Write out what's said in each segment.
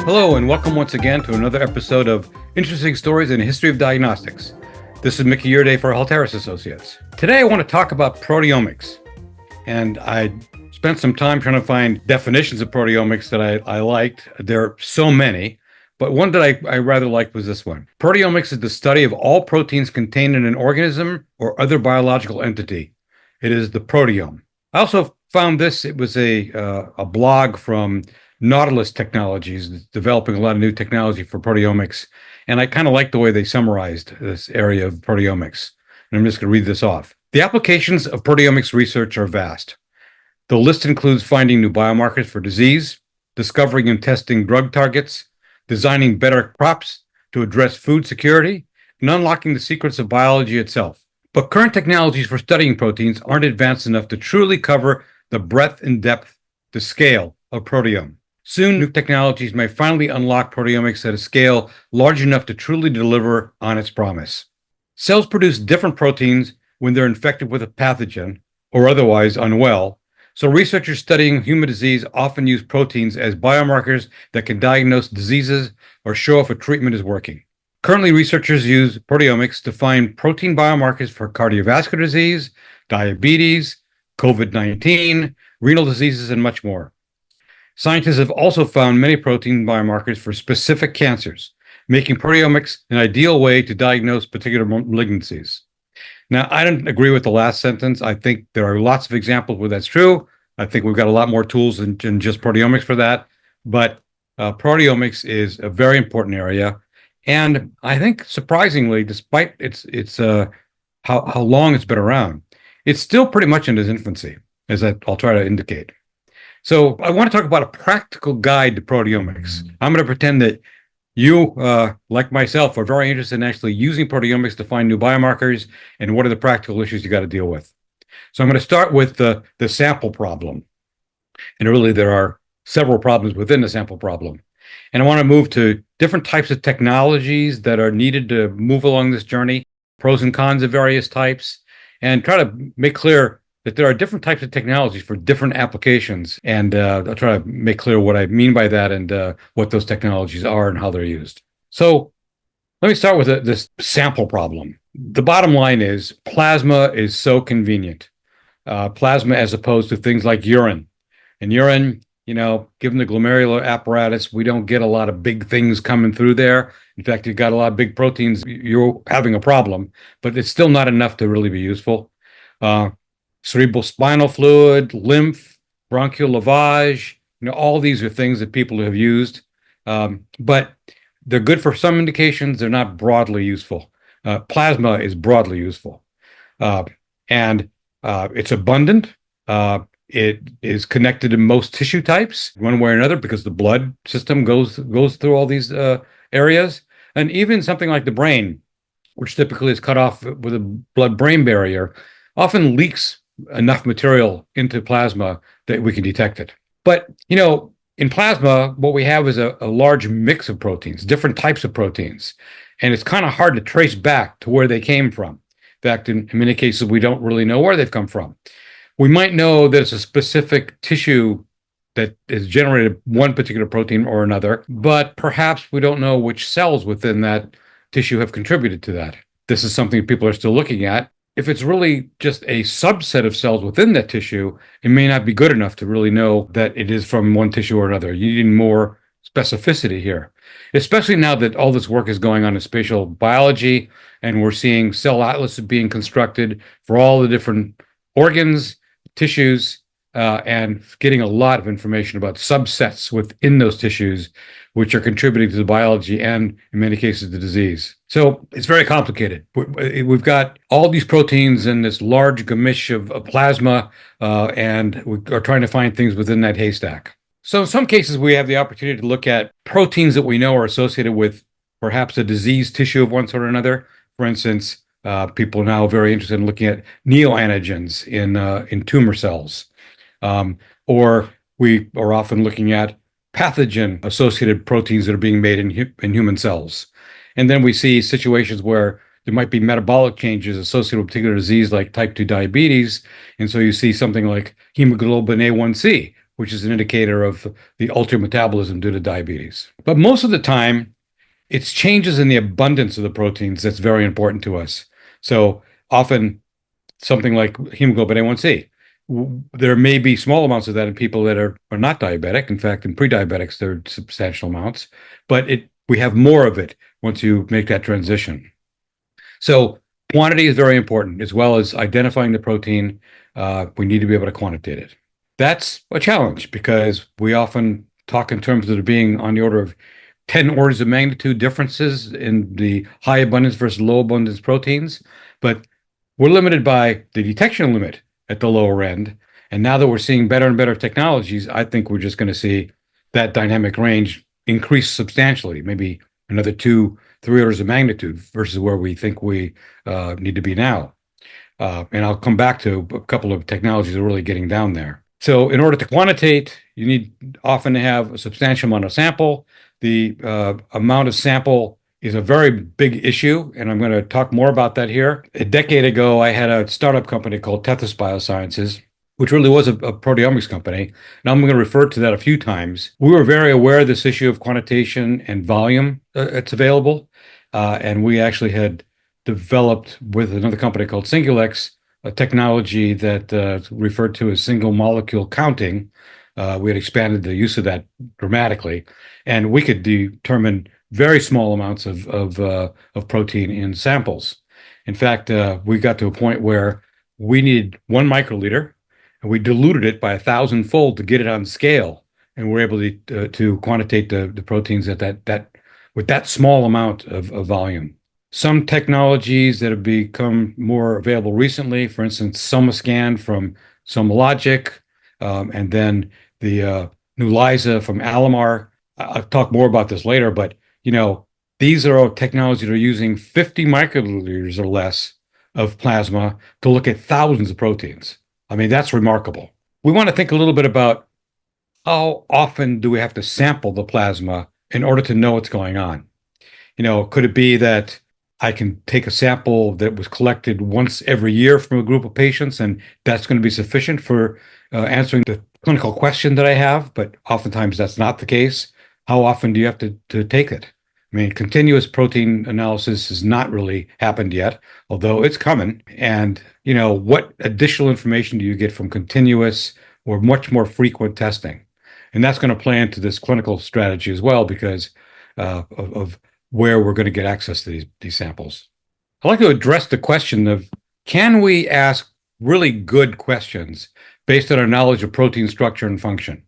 Hello, and welcome once again to another episode of Interesting Stories in the History of Diagnostics. This is Mickey Urdea for Halteris Associates. Today I want to talk about proteomics. And I spent some time trying to find definitions of proteomics that I liked. There are so many, but one that I rather liked was this one. Proteomics is the study of all proteins contained in an organism or other biological entity. It is the proteome. I also found this. It was a blog from Nautilus Technologies, developing a lot of new technology for proteomics. And I kind of like the way they summarized this area of proteomics. And I'm just going to read this off. The applications of proteomics research are vast. The list includes finding new biomarkers for disease, discovering and testing drug targets, designing better crops to address food security, and unlocking the secrets of biology itself. But current technologies for studying proteins aren't advanced enough to truly cover the breadth and depth, the scale of proteome. Soon, new technologies may finally unlock proteomics at a scale large enough to truly deliver on its promise. Cells produce different proteins when they're infected with a pathogen or otherwise unwell, so researchers studying human disease often use proteins as biomarkers that can diagnose diseases or show if a treatment is working. Currently, researchers use proteomics to find protein biomarkers for cardiovascular disease, diabetes, COVID-19, renal diseases, and much more. Scientists have also found many protein biomarkers for specific cancers, making proteomics an ideal way to diagnose particular malignancies. Now, I don't agree with the last sentence. I think there are lots of examples where that's true. I think we've got a lot more tools than just proteomics for that. But proteomics is a very important area. And I think, surprisingly, despite its how long it's been around, it's still pretty much in its infancy, as I'll try to indicate. So I want to talk about a practical guide to proteomics. I'm going to pretend that you, like myself, are very interested in actually using proteomics to find new biomarkers and what are the practical issues you got to deal with. So I'm going to start with the sample problem. And really, there are several problems within the sample problem. And I want to move to different types of technologies that are needed to move along this journey, pros and cons of various types, and try to make clear that there are different types of technologies for different applications. And I'll try to make clear what I mean by that and what those technologies are and how they're used. So let me start with this sample problem. The bottom line is plasma is so convenient. Plasma as opposed to things like urine. And urine, given the glomerular apparatus, we don't get a lot of big things coming through there. In fact, you've got a lot of big proteins, you're having a problem, but it's still not enough to really be useful. Cerebral spinal fluid, lymph, bronchial lavage, all these are things that people have used, but they're good for some indications. They're not broadly useful. Plasma is broadly useful, and it's abundant. It is connected to most tissue types, one way or another, because the blood system goes through all these areas, and even something like the brain, which typically is cut off with a blood-brain barrier, often leaks enough material into plasma that we can detect it. But, in plasma, what we have is a large mix of proteins, different types of proteins. And it's kind of hard to trace back to where they came from. In fact, in many cases, we don't really know where they've come from. We might know that it's a specific tissue that has generated one particular protein or another, but perhaps we don't know which cells within that tissue have contributed to that. This is something people are still looking at. If it's really just a subset of cells within that tissue, it may not be good enough to really know that it is from one tissue or another. You need more specificity here, especially now that all this work is going on in spatial biology, and we're seeing cell atlases being constructed for all the different organs, tissues, and getting a lot of information about subsets within those tissues, which are contributing to the biology and, in many cases, the disease. So it's very complicated. We've got all these proteins in this large gamish of plasma, and we are trying to find things within that haystack. So in some cases, we have the opportunity to look at proteins that we know are associated with perhaps a diseased tissue of one sort or another. For instance, people are now very interested in looking at neoantigens in tumor cells. Or we are often looking at pathogen-associated proteins that are being made in human cells. And then we see situations where there might be metabolic changes associated with a particular disease like type 2 diabetes. And so you see something like hemoglobin A1C, which is an indicator of the altered metabolism due to diabetes. But most of the time, it's changes in the abundance of the proteins that's very important to us. So often something like hemoglobin A1C. There may be small amounts of that in people that are not diabetic. In fact, in pre-diabetics, there are substantial amounts, but we have more of it once you make that transition. So quantity is very important, as well as identifying the protein. We need to be able to quantitate it. That's a challenge because we often talk in terms of it being on the order of 10 orders of magnitude differences in the high abundance versus low abundance proteins. But we're limited by the detection limit at the lower end. And now that we're seeing better and better technologies, I think we're just going to see that dynamic range increase substantially, maybe another 2-3 orders of magnitude versus where we think we need to be now. And I'll come back to a couple of technologies that are really getting down there. So in order to quantitate, you need often to have a substantial amount of sample. The amount of sample is a very big issue, and I'm going to talk more about that here. A decade ago, I had a startup company called Tethys Biosciences, which really was a proteomics company. Now I'm going to refer to that a few times. We were very aware of this issue of quantitation and volume that's available, and we actually had developed with another company called Singulex a technology that referred to as single molecule counting. We had expanded the use of that dramatically, and we could determine very small amounts of protein in samples. In fact, we got to a point where we needed 1 microliter, and we diluted it by 1,000-fold to get it on scale, and we're able to quantitate the proteins at that with that small amount of volume. Some technologies that have become more available recently, for instance, SomaScan from SomaLogic, and then the Nulysa from Alamar. I'll talk more about this later, but these are technologies that are using 50 microliters or less of plasma to look at thousands of proteins. I mean, that's remarkable. We want to think a little bit about how often do we have to sample the plasma in order to know what's going on? Could it be that I can take a sample that was collected once every year from a group of patients, and that's going to be sufficient for answering the clinical question that I have? But oftentimes that's not the case. How often do you have to take it? I mean, continuous protein analysis has not really happened yet, although it's coming. And, what additional information do you get from continuous or much more frequent testing? And that's going to play into this clinical strategy as well, because of where we're going to get access to these samples. I'd like to address the question of, can we ask really good questions based on our knowledge of protein structure and function?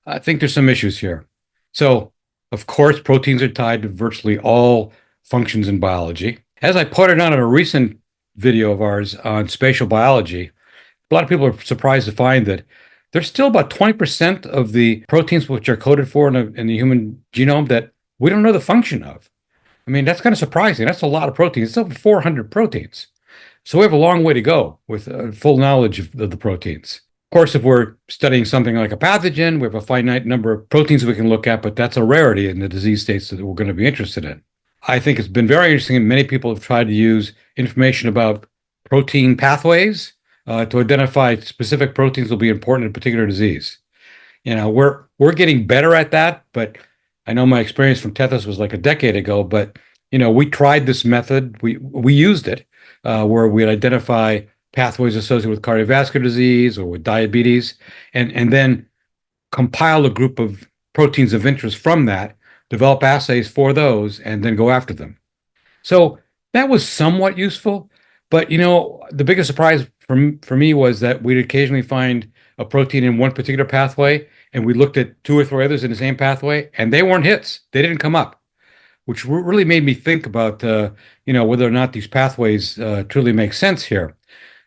I think there's some issues here. So, of course, proteins are tied to virtually all functions in biology. As I pointed out in a recent video of ours on spatial biology, a lot of people are surprised to find that there's still about 20% of the proteins which are coded for in the human genome that we don't know the function of. I mean, that's kind of surprising. That's a lot of proteins. It's over 400 proteins. So we have a long way to go with full knowledge of the proteins. Of course, if we're studying something like a pathogen, we have a finite number of proteins we can look at, but that's a rarity in the disease states that we're going to be interested in. I think it's been very interesting, and many people have tried to use information about protein pathways to identify specific proteins that will be important in a particular disease. We're getting better at that, but I know my experience from Tethys was like a decade ago, but we tried this method. We used it where we'd identify pathways associated with cardiovascular disease or with diabetes, and then compile a group of proteins of interest from that, develop assays for those, and then go after them. So that was somewhat useful, but the biggest surprise for me was that we'd occasionally find a protein in one particular pathway, and we looked at 2 or 3 others in the same pathway, and they weren't hits. They didn't come up, which really made me think about whether or not these pathways truly make sense here.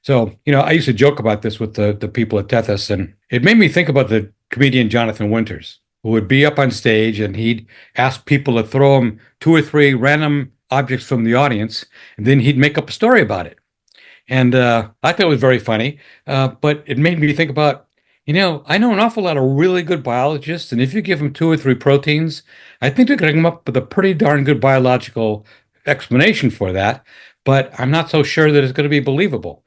So, I used to joke about this with the people at Tethys, and it made me think about the comedian Jonathan Winters, who would be up on stage and he'd ask people to throw him 2 or 3 random objects from the audience, and then he'd make up a story about it. And I thought it was very funny, but it made me think about, I know an awful lot of really good biologists, and if you give them 2 or 3 proteins, I think they're going to come up with a pretty darn good biological explanation for that, but I'm not so sure that it's going to be believable.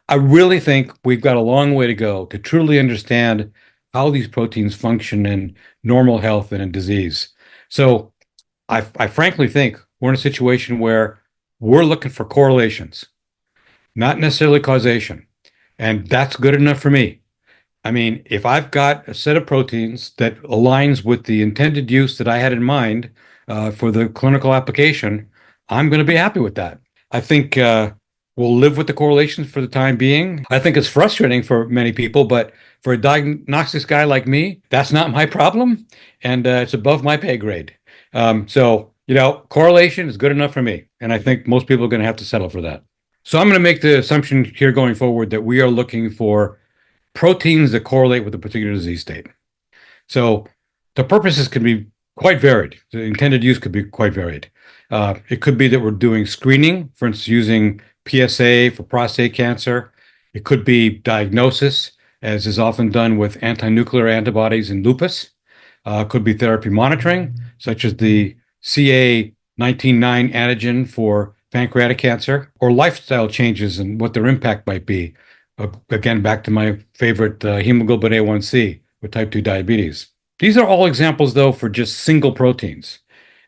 I really think we've got a long way to go to truly understand how these proteins function in normal health and in disease. So I frankly think we're in a situation where we're looking for correlations, not necessarily causation. And that's good enough for me. I mean, if I've got a set of proteins that aligns with the intended use that I had in mind for the clinical application, I'm going to be happy with that. I think we'll live with the correlations for the time being. I think it's frustrating for many people, but for a diagnostics guy like me, that's not my problem, and it's above my pay grade. Correlation is good enough for me, and I think most people are going to have to settle for that. So I'm going to make the assumption here going forward that we are looking for proteins that correlate with a particular disease state. So the purposes can be quite varied. The intended use could be quite varied. It could be that we're doing screening, for instance, using PSA for prostate cancer. It could be diagnosis, as is often done with anti-nuclear antibodies in lupus. Could be therapy monitoring, such as the CA19-9 antigen for pancreatic cancer, or lifestyle changes and what their impact might be. Again, back to my favorite hemoglobin A1C with type 2 diabetes. These are all examples, though, for just single proteins,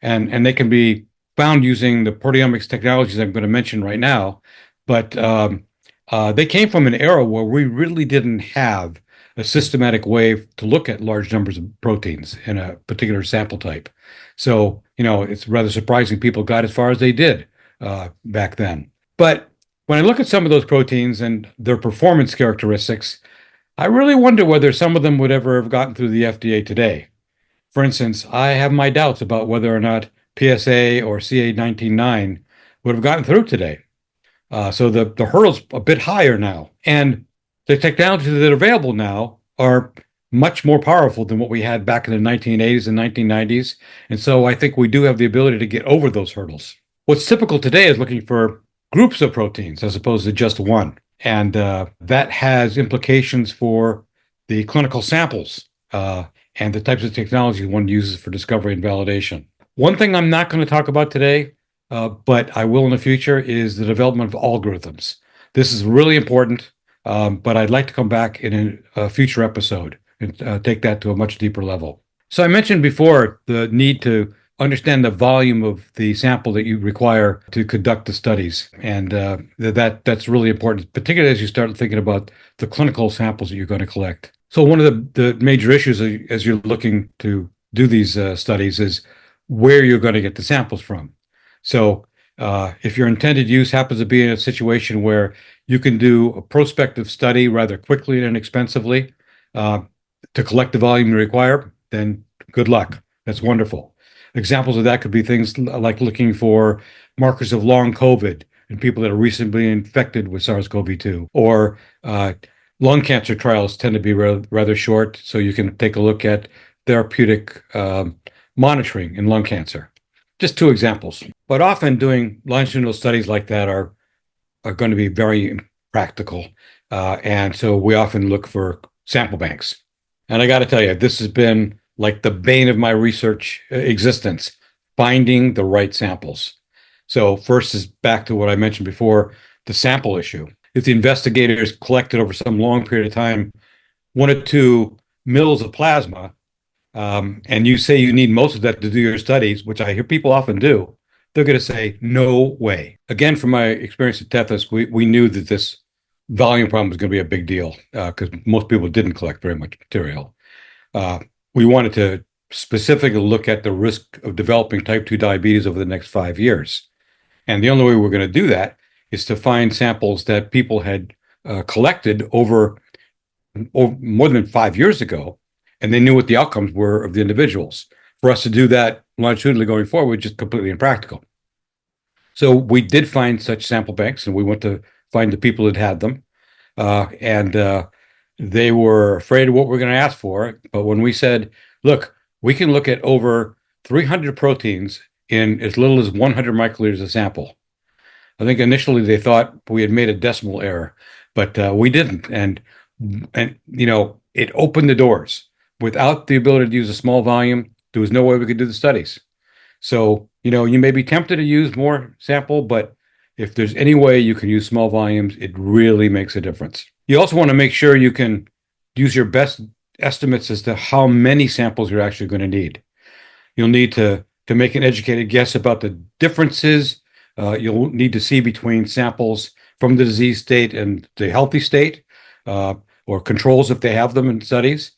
and they can be found using the proteomics technologies I'm going to mention right now. But they came from an era where we really didn't have a systematic way to look at large numbers of proteins in a particular sample type. So, it's rather surprising people got as far as they did back then. But when I look at some of those proteins and their performance characteristics, I really wonder whether some of them would ever have gotten through the FDA today. For instance, I have my doubts about whether or not PSA or CA19-9 would have gotten through today. So the hurdle's a bit higher now. And the technologies that are available now are much more powerful than what we had back in the 1980s and 1990s. And so I think we do have the ability to get over those hurdles. What's typical today is looking for groups of proteins as opposed to just one. And that has implications for the clinical samples and the types of technology one uses for discovery and validation. One thing I'm not going to talk about today, but I will in the future, is the development of algorithms. This is really important, but I'd like to come back in a future episode and take that to a much deeper level. So I mentioned before the need to understand the volume of the sample that you require to conduct the studies. And that's really important, particularly as you start thinking about the clinical samples that you're going to collect. So one of the major issues as you're looking to do these studies is where you're going to get the samples from. So if your intended use happens to be in a situation where you can do a prospective study rather quickly and inexpensively to collect the volume you require, then good luck. That's wonderful. Examples of that could be things like looking for markers of long COVID in people that are recently infected with SARS-CoV-2, or lung cancer trials tend to be rather short, so you can take a look at therapeutic monitoring in lung cancer. Just two examples. But often doing longitudinal studies like that are going to be very impractical, and so we often look for sample banks. And I got to tell you, this has been like the bane of my research existence, finding the right samples. So first is back to what I mentioned before, the sample issue. If the investigators collected over some long period of time 1 or 2 mils of plasma, and you say you need most of that to do your studies, which I hear people often do, they're going to say, no way. Again, from my experience at Tethys, we knew that this volume problem was going to be a big deal because most people didn't collect very much material. We wanted to specifically look at the risk of developing type 2 diabetes over the next 5 years. And the only way we're going to do that is to find samples that people had collected over more than 5 years ago, and they knew what the outcomes were of the individuals. For us to do that longitudinally going forward was just completely impractical. So we did find such sample banks, and we went to find the people that had them. And they were afraid of what we're going to ask for. But when we said, look, we can look at over 300 proteins in as little as 100 microliters of sample. I think initially they thought we had made a decimal error, but we didn't. And it opened the doors. Without the ability to use a small volume, there was no way we could do the studies. So, you may be tempted to use more sample, but if there's any way you can use small volumes, it really makes a difference. You also want to make sure you can use your best estimates as to how many samples you're actually going to need. You'll need to make an educated guess about the differences you'll need to see between samples from the disease state and the healthy state, or controls if they have them in studies.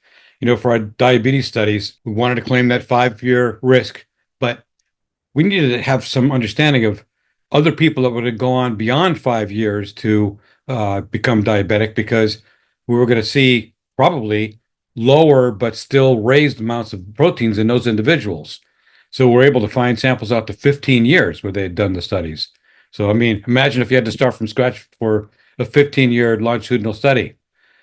For our diabetes studies, we wanted to claim that 5-year risk, but we needed to have some understanding of other people that would have gone beyond 5 years to become diabetic, because we were going to see probably lower but still raised amounts of proteins in those individuals. So we're able to find samples out to 15 years where they had done the studies. So, I mean, imagine if you had to start from scratch for a 15-year longitudinal study.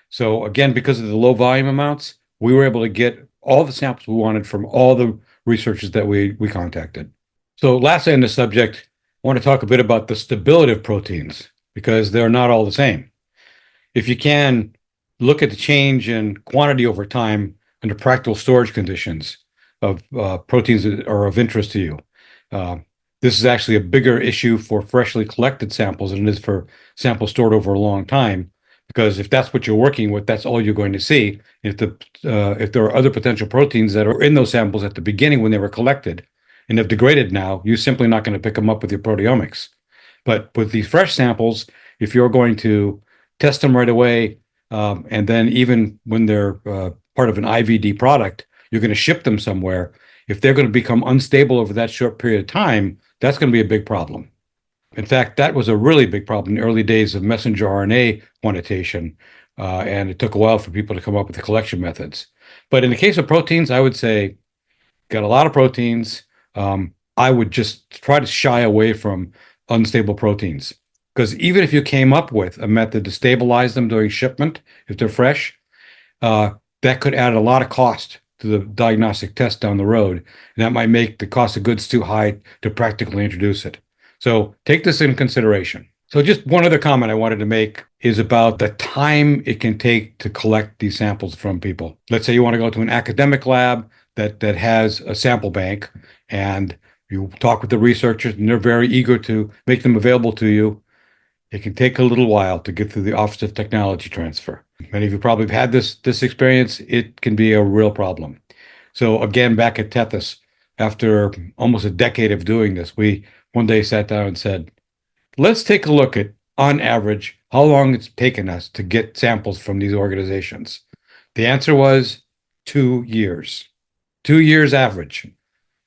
So again, because of the low volume amounts, we were able to get all the samples we wanted from all the researchers that we contacted. So lastly on the subject, I want to talk a bit about the stability of proteins, because they're not all the same. If you can look at the change in quantity over time under practical storage conditions of proteins that are of interest to you, this is actually a bigger issue for freshly collected samples than it is for samples stored over a long time, because if that's what you're working with, that's all you're going to see. If there are other potential proteins that are in those samples at the beginning when they were collected and have degraded now, you're simply not going to pick them up with your proteomics. But with these fresh samples, if you're going to test them right away, and then even when they're part of an IVD product, you're going to ship them somewhere. If they're going to become unstable over that short period of time, that's going to be a big problem. In fact, that was a really big problem in the early days of messenger RNA quantitation, and it took a while for people to come up with the collection methods. But in the case of proteins, I would say, got a lot of proteins. I would just try to shy away from unstable proteins, because even if you came up with a method to stabilize them during shipment, if they're fresh, that could add a lot of cost to the diagnostic test down the road, and that might make the cost of goods too high to practically introduce it. So take this in consideration. So just one other comment I wanted to make is about the time it can take to collect these samples from people. Let's say you want to go to an academic lab that has a sample bank, and you talk with the researchers and they're very eager to make them available to you. It can take a little while to get through the Office of Technology Transfer. Many of you probably have had this experience. It can be a real problem. So again, back at Tethys, after almost a decade of doing this, we one day sat down and said, let's take a look at, on average, how long it's taken us to get samples from these organizations. The answer was 2 years. 2 years average.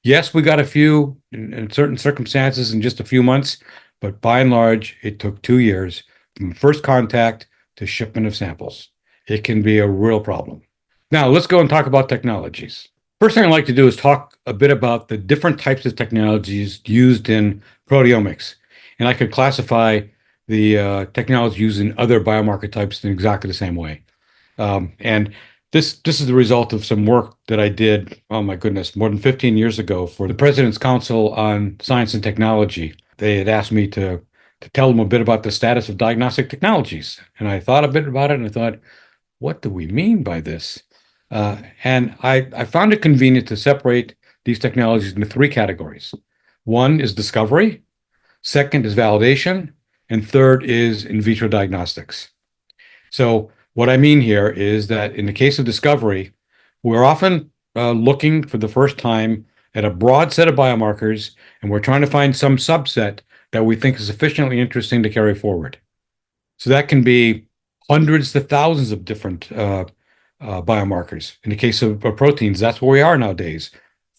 Yes, we got a few in certain circumstances in just a few months, but by and large, it took 2 years from first contact to shipment of samples. It can be a real problem. Now, let's go and talk about technologies. First thing I'd like to do is talk a bit about the different types of technologies used in proteomics. And I could classify the technology used in other biomarker types in exactly the same way. And this is the result of some work that I did, oh my goodness, more than 15 years ago for the President's Council on Science and Technology. They had asked me to tell them a bit about the status of diagnostic technologies. And I thought a bit about it, and I thought, what do we mean by this? And I found it convenient to separate these technologies into 3 categories. One is discovery, second is validation, and third is in vitro diagnostics. So what I mean here is that in the case of discovery, we're often looking for the first time at a broad set of biomarkers, and we're trying to find some subset that we think is sufficiently interesting to carry forward. So that can be hundreds to thousands of different biomarkers. In the case of proteins, that's where we are nowadays.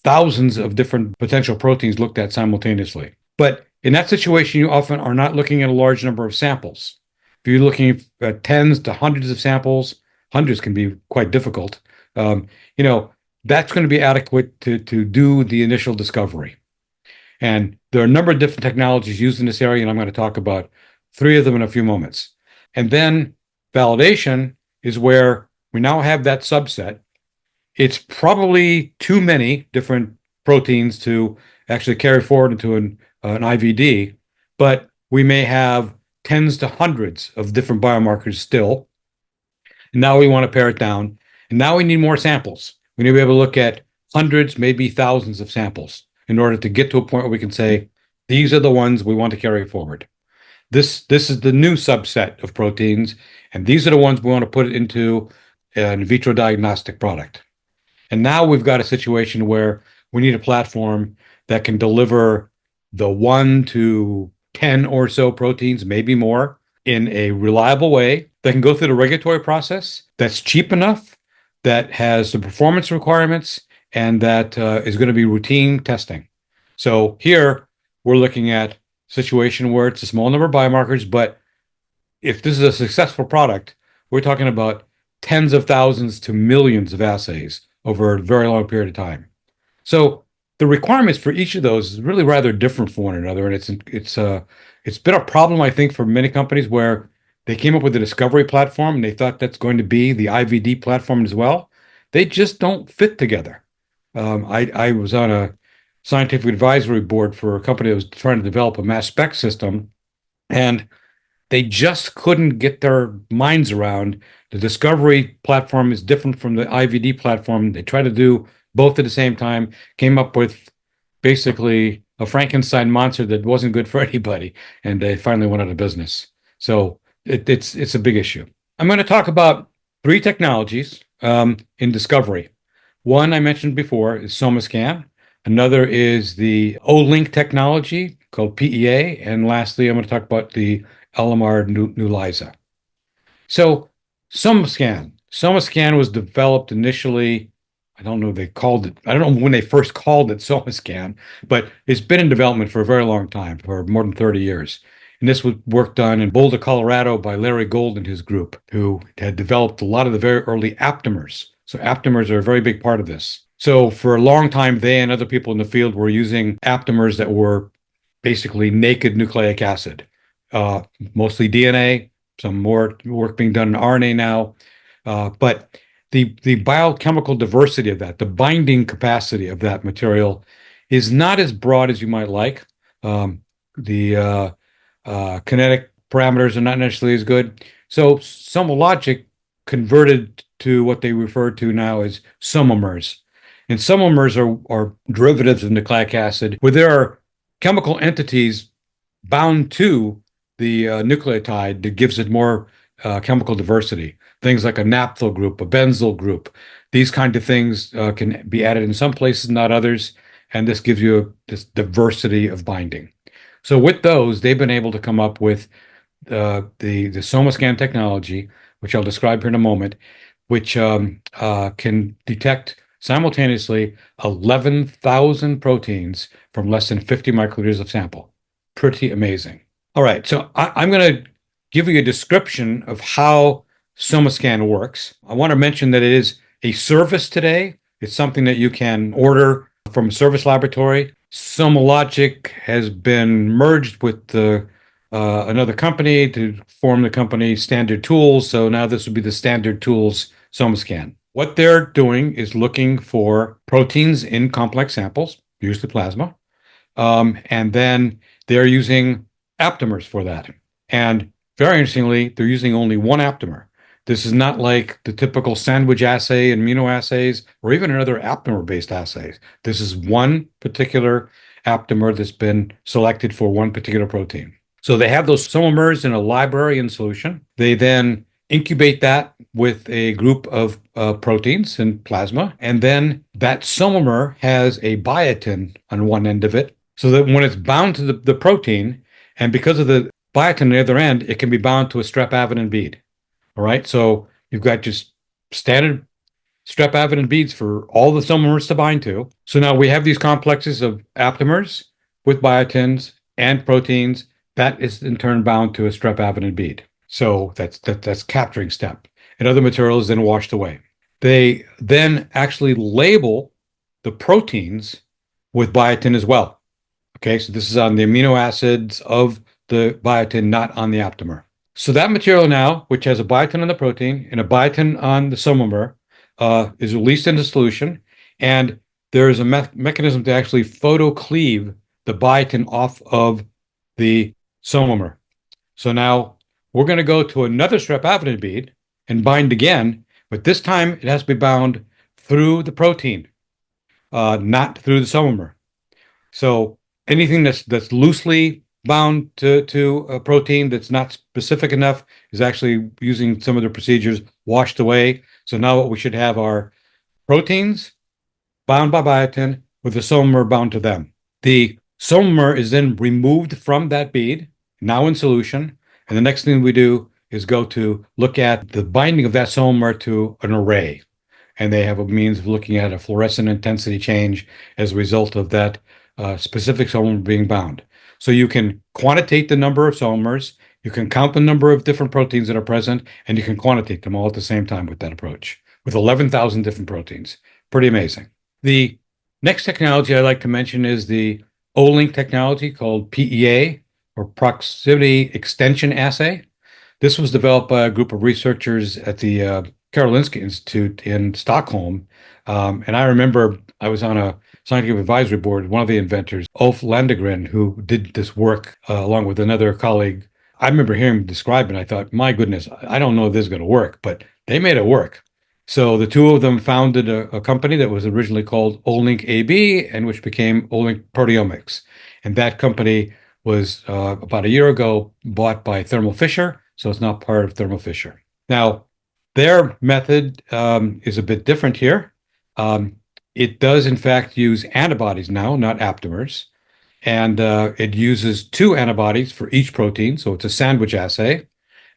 Thousands of different potential proteins looked at simultaneously. But in that situation, you often are not looking at a large number of samples. If you're looking at tens to hundreds of samples, hundreds can be quite difficult. That's going to be adequate to do the initial discovery. And there are a number of different technologies used in this area, and I'm going to talk about 3 of them in a few moments. And then validation is where we now have that subset. It's probably too many different proteins to actually carry forward into an IVD, but we may have tens to hundreds of different biomarkers still. And now we want to pare it down. And now we need more samples. We need to be able to look at hundreds, maybe thousands of samples in order to get to a point where we can say, these are the ones we want to carry forward. This is the new subset of proteins, and these are the ones we want to put into an in vitro diagnostic product. And now we've got a situation where we need a platform that can deliver the 1 to 10 or so proteins, maybe more, in a reliable way that can go through the regulatory process, that's cheap enough, that has the performance requirements, and that is going to be routine testing. So here we're looking at a situation where it's a small number of biomarkers, but if this is a successful product, we're talking about tens of thousands to millions of assays over a very long period of time. So the requirements for each of those is really rather different from one another, and it's been a problem, I think, for many companies where they came up with a discovery platform and they thought that's going to be the IVD platform as well. They just don't fit together. I was on a scientific advisory board for a company that was trying to develop a mass spec system, and they just couldn't get their minds around the discovery platform is different from the IVD platform. They tried to do both at the same time, came up with basically a Frankenstein monster that wasn't good for anybody, and they finally went out of business. So it's a big issue. I'm going to talk about three technologies in discovery. One I mentioned before is SomaScan. Another is the O-Link technology called PEA. And lastly, I'm going to talk about the LMR Nulysa. So SomaScan was developed initially. I don't know if they called it. I don't know when they first called it SomaScan, but it's been in development for a very long time, for more than 30 years. And this was work done in Boulder, Colorado by Larry Gold and his group, who had developed a lot of the very early aptamers. So aptamers are a very big part of this. So for a long time, they and other people in the field were using aptamers that were basically naked nucleic acid, mostly DNA, some more work being done in RNA now. But the biochemical diversity of that, the binding capacity of that material is not as broad as you might like. The kinetic parameters are not necessarily as good. So SomaLogic converted to what they refer to now as somomers. And somomers are derivatives of nucleic acid where there are chemical entities bound to the nucleotide that gives it more chemical diversity. Things like a naphthyl group, a benzyl group. These kind of things can be added in some places, not others. And this gives you this diversity of binding. So with those, they've been able to come up with the SomaScan technology, which I'll describe here in a moment, which can detect simultaneously 11,000 proteins from less than 50 microliters of sample. Pretty amazing. All right, so I'm going to give you a description of how SomaScan works. I want to mention that it is a service today. It's something that you can order from a service laboratory. SomaLogic has been merged with another company to form the company Standard Tools. So now this would be the Standard Tools SomaScan. What they're doing is looking for proteins in complex samples, usually plasma, and then they're using aptamers for that. And very interestingly, they're using only one aptamer. This is not like the typical sandwich assay and immunoassays or even another aptamer-based assays. This is one particular aptamer that's been selected for one particular protein. So they have those somomers in a library in solution. They then incubate that with a group of proteins in plasma, and then that somomer has a biotin on one end of it, so that when it's bound to the protein, and because of the biotin on the other end, it can be bound to a strep-avidin bead. All right, so you've got just standard strep-avidin beads for all the somomers to bind to. So now we have these complexes of aptamers with biotins and proteins that is in turn bound to a strep-avidin bead. So that's capturing step. And other materials then washed away. They then actually label the proteins with biotin as well. Okay, so this is on the amino acids of the biotin, not on the aptamer. So that material now, which has a biotin on the protein and a biotin on the somomer, is released into solution, and there is a mechanism to actually photocleave the biotin off of the somomer. So now we're going to go to another strep-avidin bead and bind again, but this time it has to be bound through the protein, not through the somomer. So anything that's loosely bound to a protein that's not specific enough is actually using some of the procedures washed away. So now what we should have are proteins bound by biotin with a somer bound to them. The somer is then removed from that bead, now in solution. And the next thing we do is go to look at the binding of that somer to an array. And they have a means of looking at a fluorescent intensity change as a result of that specific somer being bound. So you can quantitate the number of somers, you can count the number of different proteins that are present, and you can quantitate them all at the same time with that approach, with 11,000 different proteins. Pretty amazing. The next technology I'd like to mention is the Olink technology called PEA, or Proximity Extension Assay. This was developed by a group of researchers at the Karolinska Institute in Stockholm. And I remember I was on a scientific advisory board, one of the inventors, Ulf Landegren, who did this work along with another colleague. I remember hearing him describe it, and I thought, my goodness, I don't know if this is going to work, but they made it work. So the two of them founded a company that was originally called Olink AB, and which became Olink Proteomics. And that company was about a year ago bought by Thermo Fisher, so it's not part of Thermo Fisher. Now, their method is a bit different here. It does, in fact, use antibodies now, not aptamers. And it uses two antibodies for each protein, so it's a sandwich assay.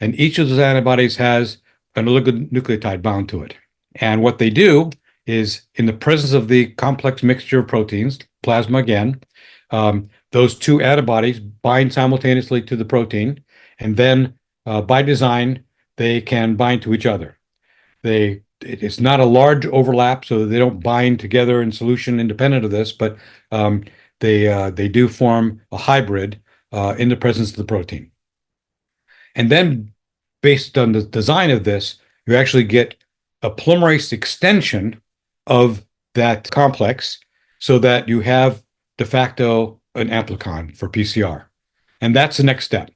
And each of those antibodies has an oligonucleotide bound to it. And what they do is, in the presence of the complex mixture of proteins, plasma again, those two antibodies bind simultaneously to the protein, and then by design, they can bind to each other. It's not a large overlap, so they don't bind together in solution independent of this, but they do form a hybrid in the presence of the protein. And then, based on the design of this, you actually get a polymerase extension of that complex so that you have de facto an amplicon for PCR. And that's the next step,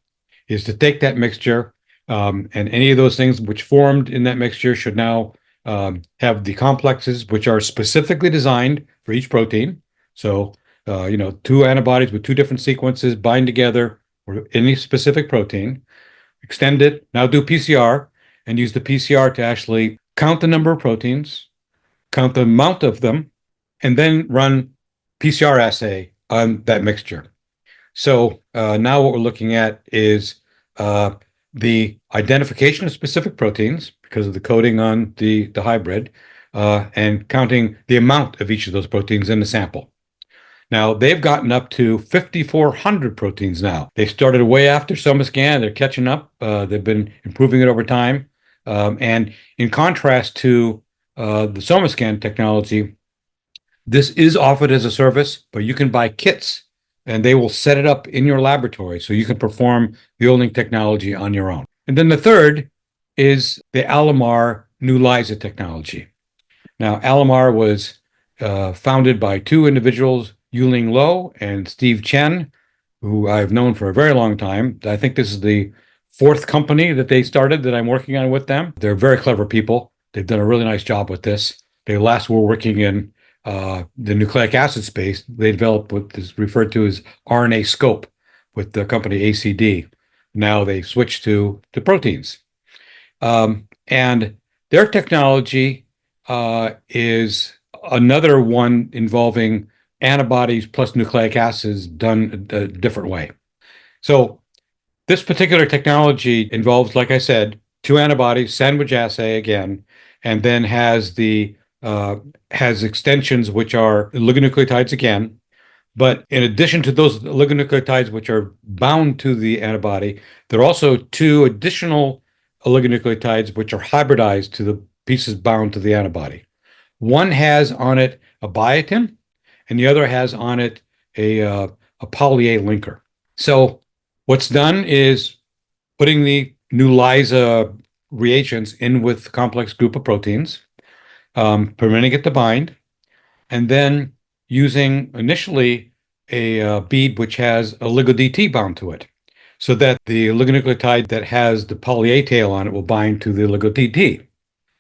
is to take that mixture, and any of those things which formed in that mixture should now have the complexes which are specifically designed for each protein. So, two antibodies with two different sequences bind together for any specific protein, extend it, now do PCR, and use the PCR to actually count the number of proteins, count the amount of them, and then run PCR assay on that mixture. So now what we're looking at is the identification of specific proteins because of the coding on the hybrid, and counting the amount of each of those proteins in the sample. Now, they've gotten up to 5,400 proteins now. They started way after SomaScan. They're catching up. They've been improving it over time. And in contrast to the SomaScan technology, this is offered as a service, but you can buy kits and they will set it up in your laboratory so you can perform the Olink technology on your own. And then the third is the Alamar New LISA technology. Now, Alamar was founded by two individuals, Yuling Lo and Steve Chen, who I've known for a very long time. I think this is the fourth company that they started that I'm working on with them. They're very clever people. They've done a really nice job with this. They last were working in the nucleic acid space. They developed what is referred to as RNA scope with the company ACD. Now they switched to proteins. And their technology is another one involving antibodies plus nucleic acids done a different way. So this particular technology involves, like I said, two antibodies, sandwich assay again, and then has extensions which are oligonucleotides again. But in addition to those oligonucleotides which are bound to the antibody, there are also two additional oligonucleotides which are hybridized to the pieces bound to the antibody. One has on it a biotin, and the other has on it a poly-A linker. So what's done is putting the new LISA reagents in with a complex group of proteins, permitting it to bind, and then using initially a bead which has oligo-DT bound to it, so that the oligonucleotide that has the poly-A tail on it will bind to the oligo-DT.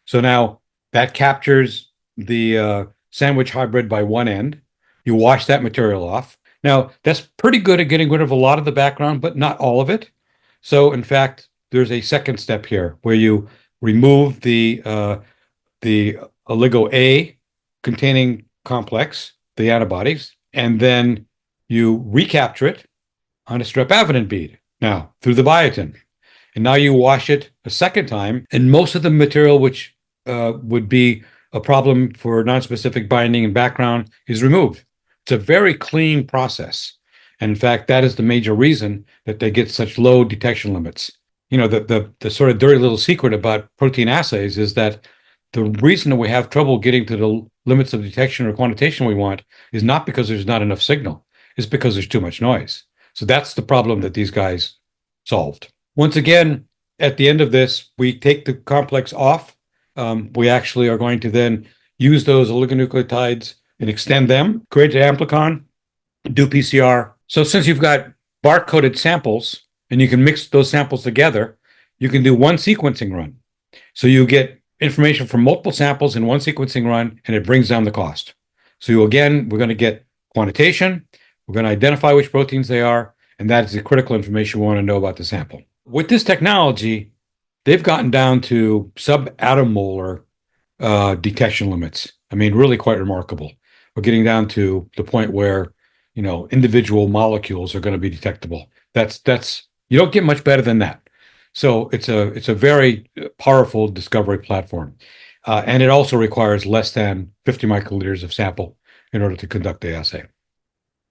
So now that captures the sandwich hybrid by one end. You wash that material off. Now, that's pretty good at getting rid of a lot of the background, but not all of it. So, in fact, there's a second step here where you remove the oligo A containing complex, the antibodies, and then you recapture it on a strepavidin bead. Now, through the biotin. And now you wash it a second time, and most of the material which would be a problem for nonspecific binding and background is removed. It's a very clean process. And in fact, that is the major reason that they get such low detection limits. You know, the sort of dirty little secret about protein assays is that the reason that we have trouble getting to the limits of detection or quantitation we want is not because there's not enough signal, it's because there's too much noise. So that's the problem that these guys solved. Once again, at the end of this, we take the complex off. We actually are going to then use those oligonucleotides and extend them, create an amplicon, do PCR. So since you've got barcoded samples and you can mix those samples together, you can do one sequencing run. So you get information from multiple samples in one sequencing run, and it brings down the cost. So again, we're going to get quantitation, we're going to identify which proteins they are, and that is the critical information we want to know about the sample. With this technology, they've gotten down to sub-attomolar detection limits. I mean, really quite remarkable. We're getting down to the point where, you know, individual molecules are going to be detectable. That's you don't get much better than that. So it's a very powerful discovery platform, and it also requires less than 50 microliters of sample in order to conduct the assay.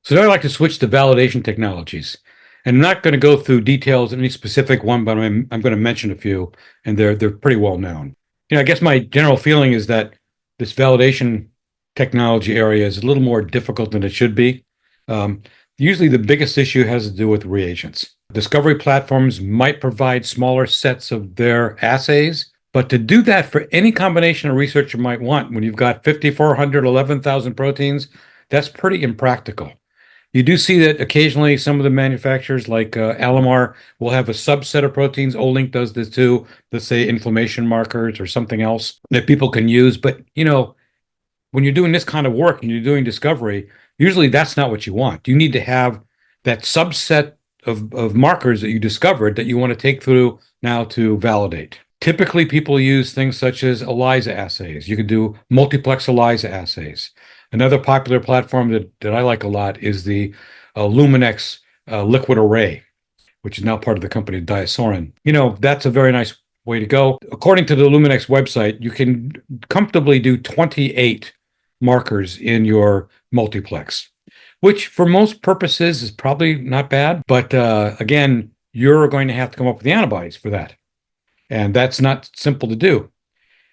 So now I'd like to switch to validation technologies. And I'm not going to go through details in any specific one, but I'm going to mention a few, and they're pretty well known. You know, I guess my general feeling is that this validation technology area is a little more difficult than it should be. Usually the biggest issue has to do with reagents. Discovery platforms might provide smaller sets of their assays, but to do that for any combination a researcher might want, when you've got 5,400, 11,000 proteins, that's pretty impractical. You do see that occasionally some of the manufacturers like Alamar will have a subset of proteins. Olink does this too. Let's say inflammation markers or something else that people can use. But, you know, when you're doing this kind of work and you're doing discovery, usually that's not what you want. You need to have that subset of markers that you discovered that you want to take through now to validate. Typically, people use things such as ELISA assays. You can do multiplex ELISA assays. Another popular platform that I like a lot is the Luminex liquid array, which is now part of the company Diasorin. You know, that's a very nice way to go. According to the Luminex website, you can comfortably do 28 markers in your multiplex, which for most purposes is probably not bad. But again, you're going to have to come up with the antibodies for that. And that's not simple to do.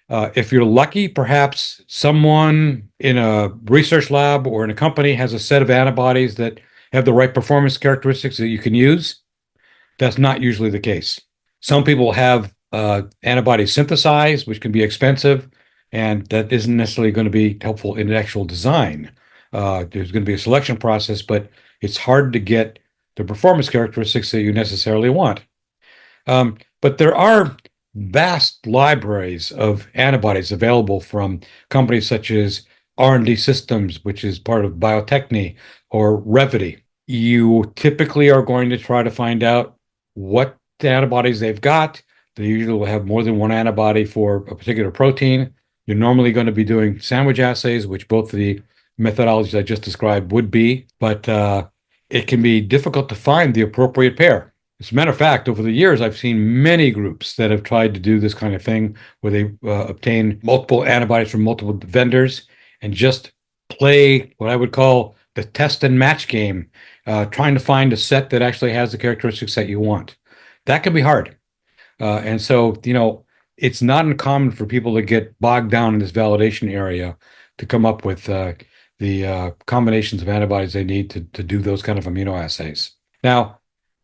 If you're lucky, perhaps someone in a research lab or in a company has a set of antibodies that have the right performance characteristics that you can use. That's not usually the case. Some people have antibodies synthesized, which can be expensive, and that isn't necessarily going to be helpful in the actual design. There's going to be a selection process, but it's hard to get the performance characteristics that you necessarily want. But there are vast libraries of antibodies available from companies such as R&D Systems, which is part of Biotechne, or Revity. You typically are going to try to find out what antibodies they've got. They usually will have more than one antibody for a particular protein. You're normally going to be doing sandwich assays, which both of the methodologies I just described would be, but it can be difficult to find the appropriate pair. As a matter of fact, over the years, I've seen many groups that have tried to do this kind of thing where they obtain multiple antibodies from multiple vendors and just play what I would call the test and match game, trying to find a set that actually has the characteristics that you want. That can be hard. And so, you know, it's not uncommon for people to get bogged down in this validation area to come up with the combinations of antibodies they need to do those kind of immunoassays. Now,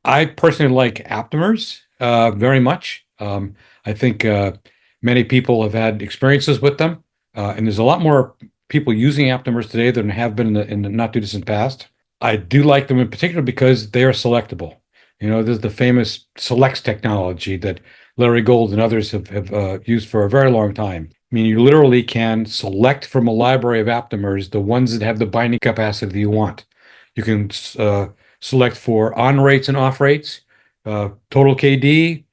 I personally like aptamers very much. I think many people have had experiences with them, and there's a lot more people using aptamers today than have been in the not too distant past. I do like them in particular because they are selectable. You know, there's the famous selects technology that Larry Gold and others have used for a very long time. I mean, you literally can select from a library of aptamers the ones that have the binding capacity that you want. You can select for on rates and off rates, total KD,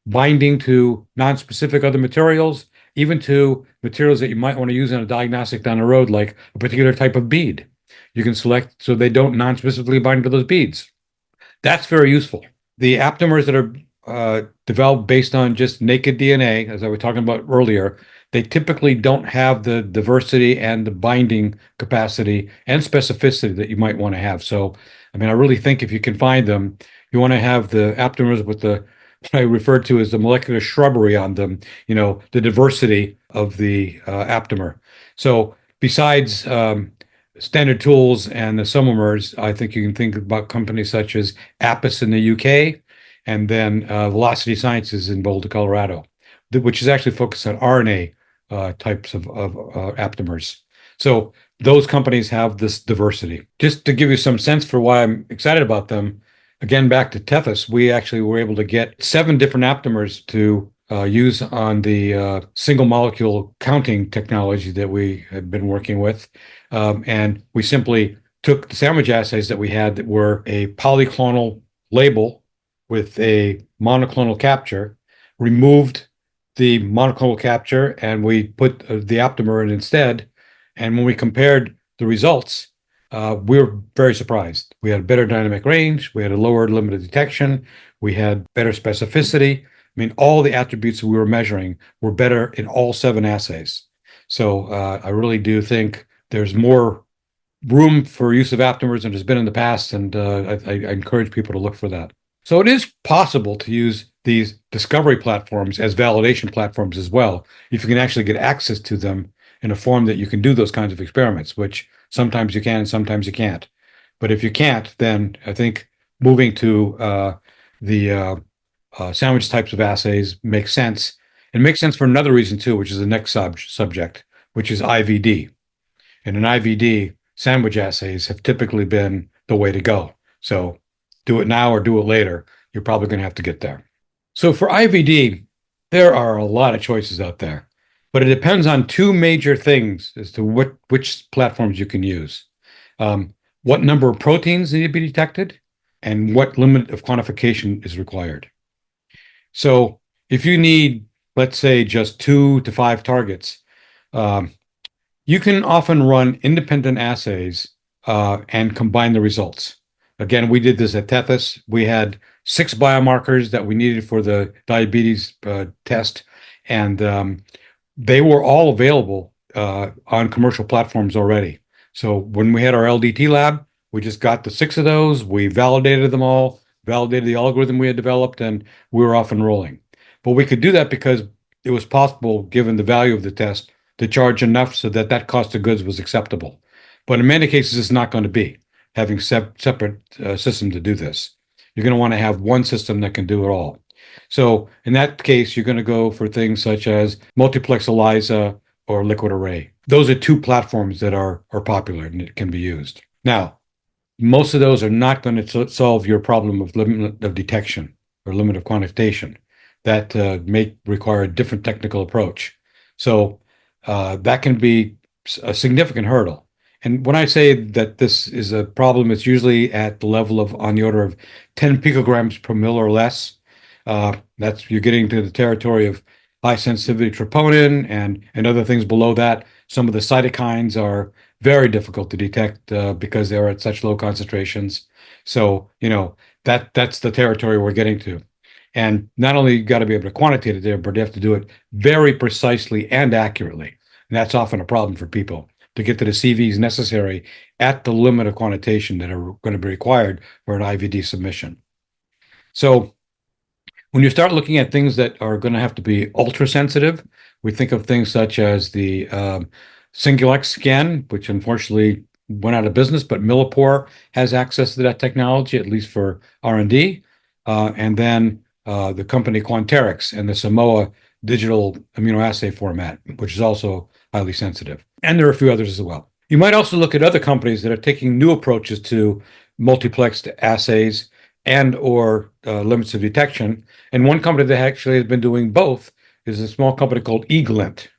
binding to non-specific other materials, even to materials that you might want to use in a diagnostic down the road, like a particular type of bead. You can select so they don't non-specifically bind to those beads. That's very useful. The aptamers that are developed based on just naked DNA, as I was talking about earlier, they typically don't have the diversity and the binding capacity and specificity that you might want to have. So, I mean, I really think if you can find them, you want to have the aptamers with the what I refer to as the molecular shrubbery on them, the diversity of the aptamer. So, besides standard tools and the isomers, I think you can think about companies such as Apis in the UK, and then Velocity Sciences in Boulder, Colorado, which is actually focused on RNA types of aptamers. So those companies have this diversity. Just to give you some sense for why I'm excited about them, again, back to Tethys, we actually were able to get 7 different aptamers to use on the single molecule counting technology that we had been working with. And we simply took the sandwich assays that we had that were a polyclonal label with a monoclonal capture, removed the monoclonal capture, and we put the aptamer in instead. And when we compared the results, we were very surprised. We had a better dynamic range, we had a lower limit of detection, we had better specificity. I mean, all the attributes we were measuring were better in all 7 assays. So I really do think there's more room for use of aptamers than there's been in the past, and I encourage people to look for that. So it is possible to use these discovery platforms as validation platforms as well, if you can actually get access to them in a form that you can do those kinds of experiments, which sometimes you can and sometimes you can't. But if you can't, then I think moving to the sandwich types of assays makes sense. It makes sense for another reason too, which is the next subject, which is IVD. And in IVD, sandwich assays have typically been the way to go. So do it now or do it later. You're probably going to have to get there. So for IVD, there are a lot of choices out there, but it depends on 2 major things as to which platforms you can use. What number of proteins need to be detected and what limit of quantification is required. So if you need, let's say, just 2 to 5 targets, you can often run independent assays and combine the results. Again, we did this at Tethys. We had 6 biomarkers that we needed for the diabetes test, and they were all available on commercial platforms already. So when we had our LDT lab, we just got the 6 of those, we validated them all, validated the algorithm we had developed, and we were off and rolling. But we could do that because it was possible, given the value of the test, to charge enough so that that cost of goods was acceptable. But in many cases, it's not going to be having separate systems to do this. You're going to want to have one system that can do it all. So in that case, you're going to go for things such as multiplex ELISA or liquid array. Those are 2 platforms that are popular and it can be used. Now, most of those are not going to solve your problem of limit of detection or limit of quantification. That may require a different technical approach. So that can be a significant hurdle. And when I say that this is a problem, it's usually at the level of on the order of 10 picograms per mil or less. That's you're getting to the territory of high sensitivity troponin and other things below that. Some of the cytokines are very difficult to detect because they're at such low concentrations. So, that's the territory we're getting to. And not only you got to be able to quantitate it there, but you have to do it very precisely and accurately. And that's often a problem for people to get to the CVs necessary at the limit of quantitation that are going to be required for an IVD submission. So when you start looking at things that are going to have to be ultra sensitive, we think of things such as the Singulex scan, which unfortunately went out of business, but Millipore has access to that technology, at least for R&D. And then the company Quanterix and the Simoa digital immunoassay format, which is also highly sensitive. And there are a few others as well. You might also look at other companies that are taking new approaches to multiplexed assays and or limits of detection. And one company that actually has been doing both is a small company called eGlint.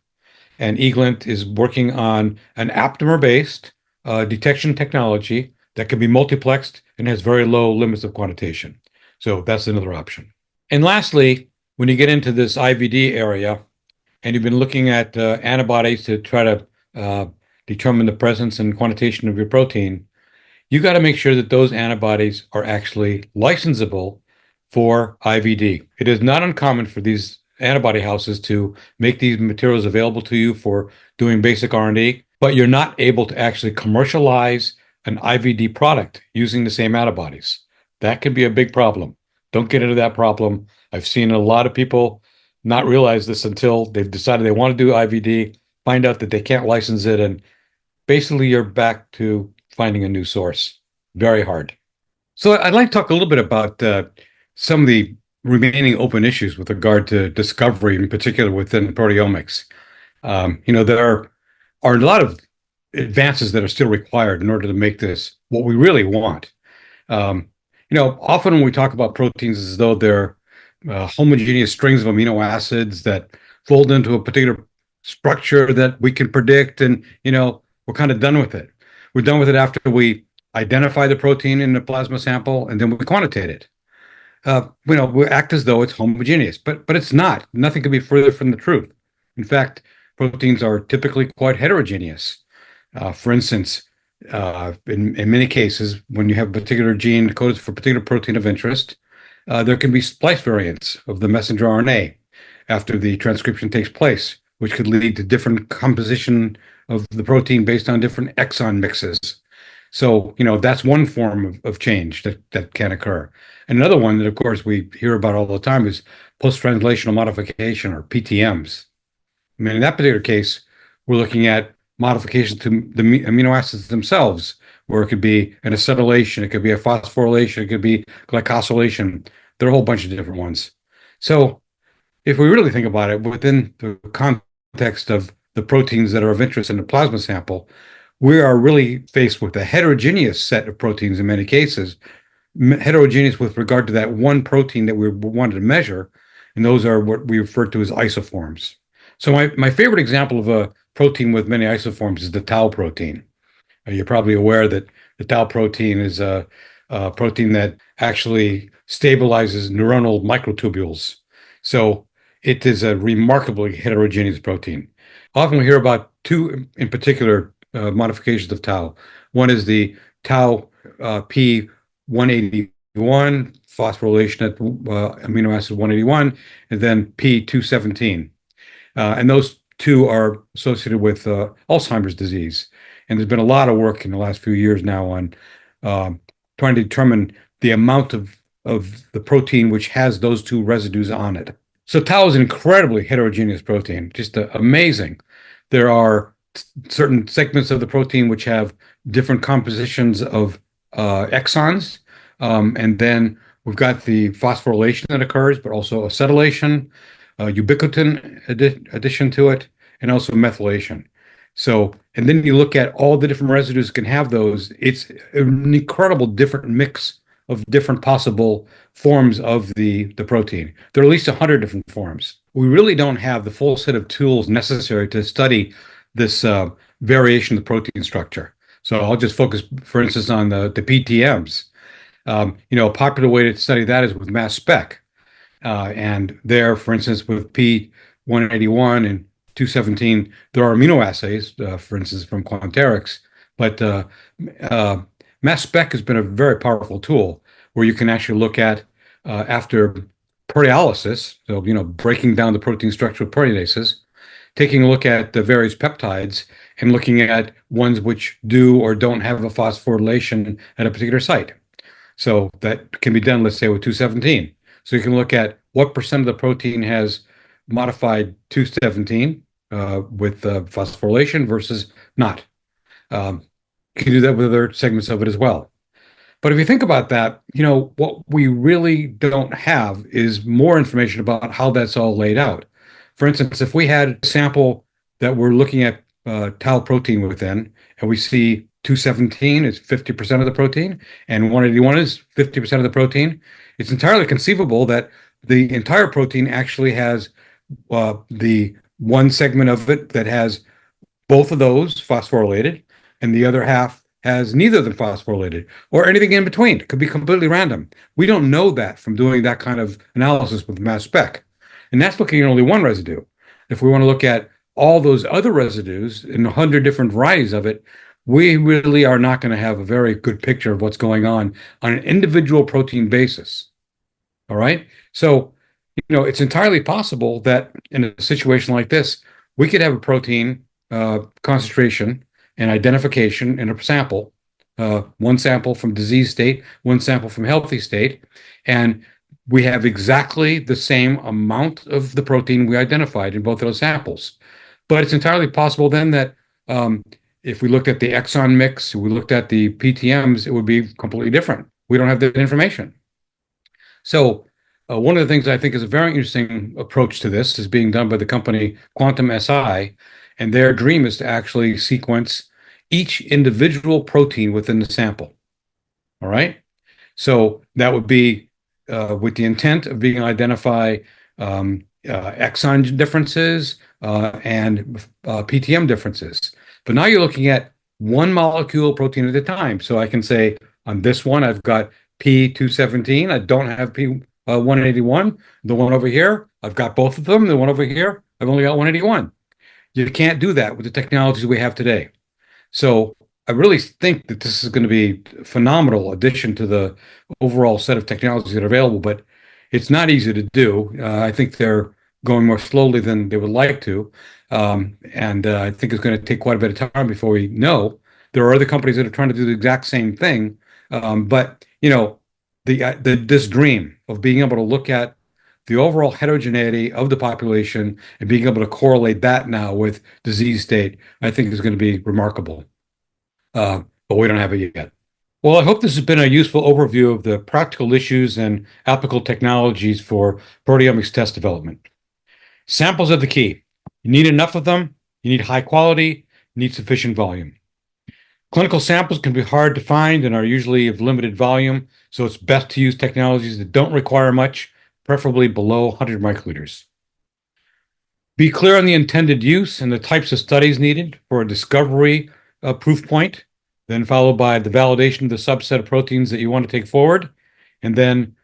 And eGlint is working on an aptamer-based detection technology that can be multiplexed and has very low limits of quantitation. So that's another option. And lastly, when you get into this IVD area and you've been looking at antibodies to try to uh, determine the presence and quantitation of your protein, you got to make sure that those antibodies are actually licensable for IVD. It is not uncommon for these antibody houses to make these materials available to you for doing basic R&D, but you're not able to actually commercialize an IVD product using the same antibodies. That can be a big problem. Don't get into that problem. I've seen a lot of people not realize this until they've decided they want to do IVD, find out that they can't license it, and basically you're back to finding a new source. Very hard. So I'd like to talk a little bit about some of the remaining open issues with regard to discovery, in particular within proteomics. There are a lot of advances that are still required in order to make this what we really want. Often when we talk about proteins as though they're homogeneous strings of amino acids that fold into a particular structure that we can predict, and we're kind of done with it. We're done with it after we identify the protein in the plasma sample and then we quantitate it. We act as though it's homogeneous, but it's not. Nothing could be further from the truth. In fact, proteins are typically quite heterogeneous. For instance, in many cases, when you have a particular gene coded for a particular protein of interest, there can be splice variants of the messenger RNA after the transcription takes place, which could lead to different composition of the protein based on different exon mixes. So, that's one form of change that can occur. And another one that, of course, we hear about all the time is post-translational modification, or PTMs. I mean, in that particular case, we're looking at modifications to the amino acids themselves, where it could be an acetylation, it could be a phosphorylation, it could be glycosylation. There are a whole bunch of different ones. So if we really think about it within the context of the proteins that are of interest in the plasma sample, we are really faced with a heterogeneous set of proteins in many cases, heterogeneous with regard to that one protein that we wanted to measure, and those are what we refer to as isoforms. So my favorite example of a protein with many isoforms is the tau protein. You're probably aware that the tau protein is a protein that actually stabilizes neuronal microtubules. So it is a remarkably heterogeneous protein. Often we hear about two in particular modifications of tau. One is the tau P181 phosphorylation at amino acid 181, and then P217. And those two are associated with Alzheimer's disease. And there's been a lot of work in the last few years now on trying to determine the amount of the protein which has those two residues on it. So tau is an incredibly heterogeneous protein, just amazing. There are certain segments of the protein which have different compositions of exons. And then we've got the phosphorylation that occurs, but also acetylation, ubiquitin addition to it, and also methylation. So, and then you look at all the different residues that can have those. It's an incredible different mix of different possible forms of the protein. There are at least 100 different forms. We really don't have the full set of tools necessary to study this variation of the protein structure. So I'll just focus, for instance, on the PTMs. A popular way to study that is with mass spec. And there, for instance, with P181 and 217, there are amino assays, for instance, from Quanterix. But mass spec has been a very powerful tool where you can actually look at after proteolysis, so breaking down the protein structure with proteinases, taking a look at the various peptides and looking at ones which do or don't have a phosphorylation at a particular site. So that can be done, let's say, with 217. So you can look at what percent of the protein has modified 217 with phosphorylation versus not. You can do that with other segments of it as well. But if you think about that, what we really don't have is more information about how that's all laid out. For instance, if we had a sample that we're looking at tau protein within, and we see 217 is 50% of the protein, and 181 is 50% of the protein, it's entirely conceivable that the entire protein actually has the one segment of it that has both of those phosphorylated, and the other half has neither of them phosphorylated or anything in between. It could be completely random. We don't know that from doing that kind of analysis with mass spec. And that's looking at only one residue. If we want to look at all those other residues in 100 different varieties of it, we really are not going to have a very good picture of what's going on an individual protein basis. All right. So, it's entirely possible that in a situation like this, we could have a protein concentration and identification in a sample, one sample from disease state, one sample from healthy state, and we have exactly the same amount of the protein we identified in both of those samples. But it's entirely possible then that if we looked at the exon mix, we looked at the PTMs, it would be completely different. We don't have that information. So one of the things I think is a very interesting approach to this is being done by the company Quantum SI, and their dream is to actually sequence each individual protein within the sample. All right? So that would be with the intent of being able to identify exon differences and PTM differences. But now you're looking at one molecule protein at a time. So I can say on this one, I've got P217. I don't have P181. The one over here, I've got both of them. The one over here, I've only got 181. You can't do that with the technologies we have today. So I really think that this is going to be a phenomenal addition to the overall set of technologies that are available, but it's not easy to do. I think they're going more slowly than they would like to. And I think it's going to take quite a bit of time before we know. There are other companies that are trying to do the exact same thing. But, this dream of being able to look at the overall heterogeneity of the population and being able to correlate that now with disease state, I think is going to be remarkable. But we don't have it yet. Well, I hope this has been a useful overview of the practical issues and applicable technologies for proteomics test development. Samples are the key. You need enough of them, you need high quality, you need sufficient volume. Clinical samples can be hard to find and are usually of limited volume, so it's best to use technologies that don't require much, preferably below 100 microliters. Be clear on the intended use and the types of studies needed for a discovery proof point, then followed by the validation of the subset of proteins that you want to take forward, and then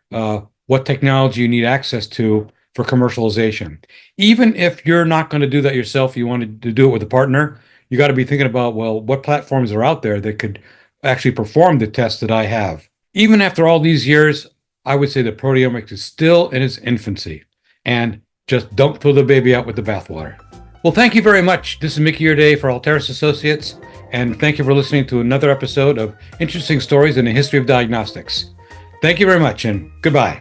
what technology you need access to for commercialization. Even if you're not going to do that yourself, you want to do it with a partner, you got to be thinking about, well, what platforms are out there that could actually perform the tests that I have. Even after all these years, I would say that proteomics is still in its infancy, and just don't throw the baby out with the bathwater. Well, thank you very much. This is Mickey Urdea for Alteris Associates, and thank you for listening to another episode of Interesting Stories in the History of Diagnostics. Thank you very much, and goodbye.